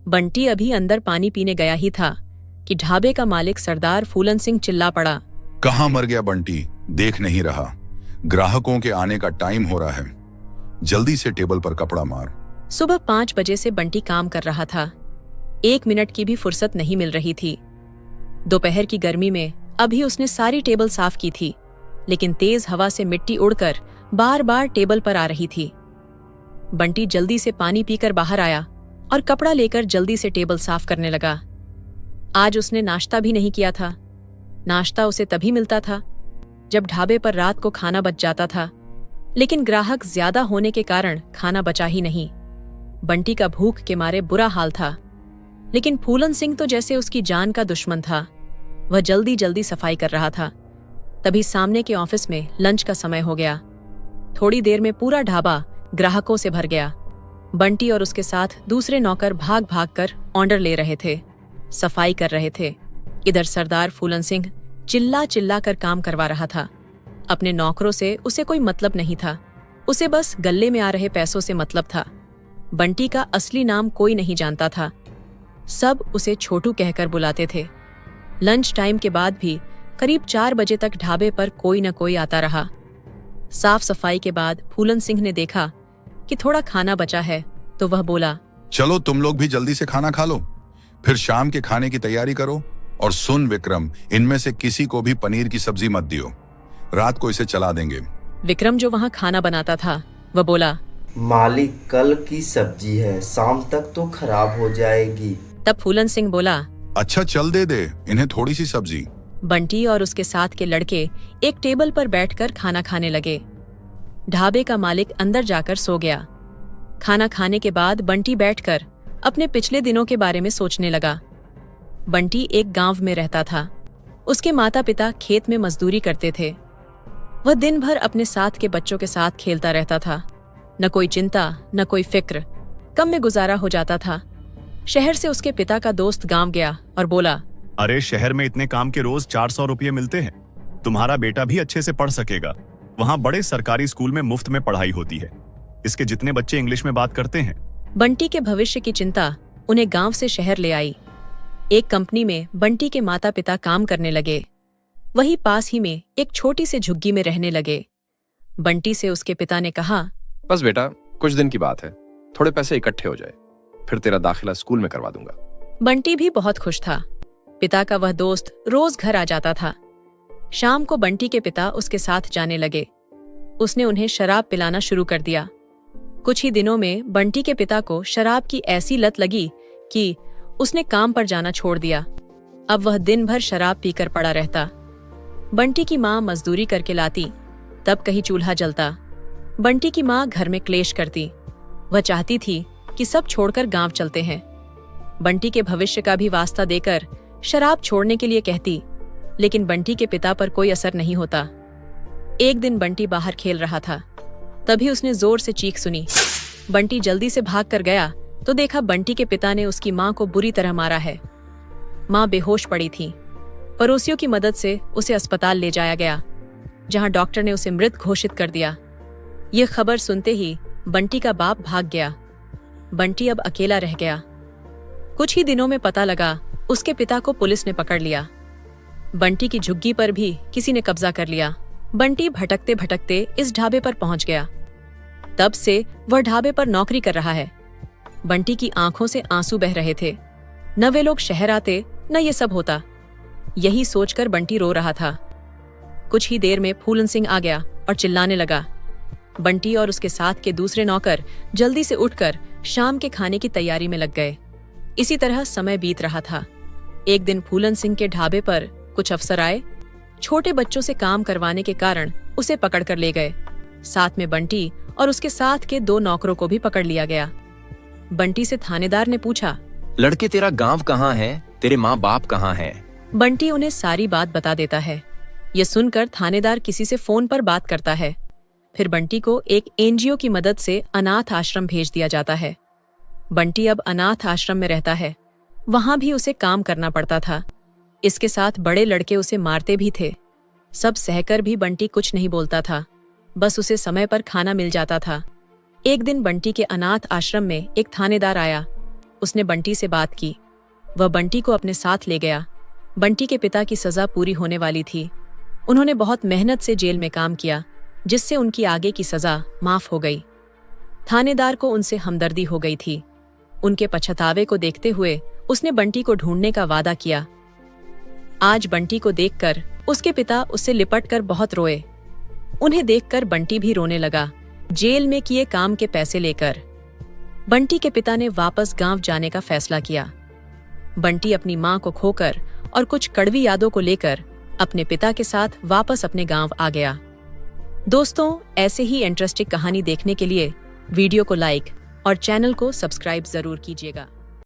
बंटी अभी अंदर पानी पीने गया ही था कि ढाबे का मालिक सरदार फूलन सिंह चिल्ला पड़ा। कहाँ मर गया बंटी? देख नहीं रहा? ग्राहकों के आने का टाइम हो रहा है, जल्दी से टेबल पर कपड़ा मार। सुबह 5 बजे से बंटी काम कर रहा था। 1 मिनट की भी फुर्सत नहीं मिल रही थी। दोपहर की गर्मी में अभी उसने सारी टेबल साफ की थी, लेकिन तेज हवा से मिट्टी उड़कर बार बार टेबल पर आ रही थी। बंटी जल्दी से पानी पीकर बाहर आया और कपड़ा लेकर जल्दी से टेबल साफ करने लगा। आज उसने नाश्ता भी नहीं किया था। नाश्ता उसे तभी मिलता था जब ढाबे पर रात को खाना बच जाता था, लेकिन ग्राहक ज्यादा होने के कारण खाना बचा ही नहीं। बंटी का भूख के मारे बुरा हाल था, लेकिन फूलन सिंह तो जैसे उसकी जान का दुश्मन था। वह जल्दी जल्दी सफाई कर रहा था। तभी सामने के ऑफिस में लंच का समय हो गया। थोड़ी देर में पूरा ढाबा ग्राहकों से भर गया। बंटी और उसके साथ दूसरे नौकर भाग भाग कर ऑर्डर ले रहे थे, सफाई कर रहे थे। इधर सरदार फूलन सिंह चिल्ला चिल्ला कर काम करवा रहा था। अपने नौकरों से उसे कोई मतलब नहीं था, उसे बस गल्ले में आ रहे पैसों से मतलब था। बंटी का असली नाम कोई नहीं जानता था, सब उसे छोटू कहकर बुलाते थे। लंच टाइम के बाद भी करीब 4 बजे तक ढाबे पर कोई न कोई आता रहा। साफ सफाई के बाद फूलन सिंह ने देखा कि थोड़ा खाना बचा है, तो वह बोला, चलो तुम लोग भी जल्दी से खाना खा लो, फिर शाम के खाने की तैयारी करो। और सुन विक्रम, इनमें से किसी को भी पनीर की सब्जी मत दियो, रात को इसे चला देंगे। विक्रम जो वहाँ खाना बनाता था वह बोला, मालिक कल की सब्जी है, शाम तक तो खराब हो जाएगी। तब फूलन सिंह बोला, अच्छा चल दे इन्हें थोड़ी सी सब्जी। बंटी और उसके साथ के लड़के एक टेबल पर बैठकर खाना खाने लगे। ढाबे का मालिक अंदर जाकर सो गया। खाना खाने के बाद बंटी बैठकर अपने पिछले दिनों के बारे में सोचने लगा। बंटी एक गांव में रहता था। उसके माता पिता खेत में मजदूरी करते थे। वह दिन भर अपने साथ के बच्चों के साथ खेलता रहता था। न कोई चिंता, न कोई फिक्र, कम में गुजारा हो जाता था। शहर से उसके पिता का दोस्त गांव गया और बोला, अरे शहर में इतने काम के रोज 400 रुपये मिलते हैं, तुम्हारा बेटा भी अच्छे से पढ़ सकेगा। वहाँ बड़े सरकारी स्कूल में मुफ्त में पढ़ाई होती है, इसके जितने बच्चे इंग्लिश में बात करते हैं। बंटी के भविष्य की चिंता उन्हें गांव से शहर ले आई। एक कंपनी में बंटी के माता पिता काम करने लगे। वही पास ही में एक छोटी सी झुग्गी में रहने लगे। बंटी से उसके पिता ने कहा, बस बेटा कुछ दिन की बात है, थोड़े पैसे इकट्ठे हो जाए, फिर तेरा दाखिला स्कूल में करवा दूंगा। बंटी भी बहुत खुश था। पिता का वह दोस्त रोज घर आ जाता था। शाम को बंटी के पिता उसके साथ जाने लगे। उसने उन्हें शराब पिलाना शुरू कर दिया। कुछ ही दिनों में बंटी के पिता को शराब की ऐसी लत लगी कि उसने काम पर जाना छोड़ दिया। अब वह दिन भर शराब पीकर पड़ा रहता। बंटी की माँ मजदूरी करके लाती, तब कहीं चूल्हा जलता। बंटी की माँ घर में क्लेश करती। वह चाहती थी कि सब छोड़कर गांव चलते हैं। बंटी के भविष्य का भी वास्ता देकर शराब छोड़ने के लिए कहती, लेकिन बंटी के पिता पर कोई असर नहीं होता। एक दिन बंटी बाहर खेल रहा था, तभी उसने जोर से चीख सुनी। बंटी जल्दी से भाग कर गया तो देखा बंटी के पिता ने उसकी माँ को बुरी तरह मारा है। माँ बेहोश पड़ी थी। पड़ोसियों की मदद से उसे अस्पताल ले जाया गया, जहाँ डॉक्टर ने उसे मृत घोषित कर दिया। ये खबर सुनते ही बंटी का बाप भाग गया। बंटी अब अकेला रह गया। कुछ ही दिनों में पता लगा उसके पिता को पुलिस ने पकड़ लिया। बंटी की झुग्गी पर भी किसी ने कब्जा कर लिया। बंटी भटकते भटकते इस ढाबे पर पहुंच गया। तब से वह ढाबे पर नौकरी कर रहा है। बंटी की आंखों से आंसू बह रहे थे। न वे लोग शहर आते, न ये सब होता। यही सोचकर बंटी रो रहा था। कुछ ही देर में फूलन सिंह आ गया और चिल्लाने लगा। बंटी और उसके साथ के दूसरे नौकर जल्दी से उठकर शाम के खाने की तैयारी में लग गए। इसी तरह समय बीत रहा था। एक दिन फूलन सिंह के ढाबे पर कुछ अफसर आए। छोटे बच्चों से काम करवाने के कारण उसे पकड़कर ले गए। साथ में बंटी और उसके साथ के 2 नौकरों को भी पकड़ लिया गया। बंटी से थानेदार ने पूछा, लड़के तेरा गांव कहाँ है, तेरे माँ बाप कहाँ हैं? बंटी उन्हें सारी बात बता देता है। ये सुनकर थानेदार किसी से फोन पर बात करता है। फिर बंटी को एक एनजीओ की मदद से अनाथ आश्रम भेज दिया जाता है। बंटी अब अनाथ आश्रम में रहता है। वहां भी उसे काम करना पड़ता था। इसके साथ बड़े लड़के उसे मारते भी थे। सब सहकर भी बंटी कुछ नहीं बोलता था, बस उसे समय पर खाना मिल जाता था। एक दिन बंटी के अनाथ आश्रम में एक थानेदार आया। उसने बंटी से बात की। वह बंटी को अपने साथ ले गया। बंटी के पिता की सजा पूरी होने वाली थी। उन्होंने बहुत मेहनत से जेल में काम किया, जिससे उनकी आगे की सजा माफ हो गई। थानेदार को उनसे हमदर्दी हो गई थी। उनके पछतावे को देखते हुए उसने बंटी को ढूंढने का वादा किया। आज बंटी को देखकर उसके पिता उससे लिपटकर बहुत रोए। उन्हें देखकर बंटी भी रोने लगा, जेल में किए काम के पैसे लेकर। बंटी के पिता ने वापस गांव जाने का फैसला किया। बंटी अपनी मां को खोकर और कुछ कड़वी यादों को लेकर अपने पिता के साथ वापस अपने गांव आ गया। दोस्तों, ऐसे ही इंटरेस्टिंग कहानी देखने के लिए वीडियो को लाइक और चैनल को सब्सक्राइब जरूर कीजिएगा।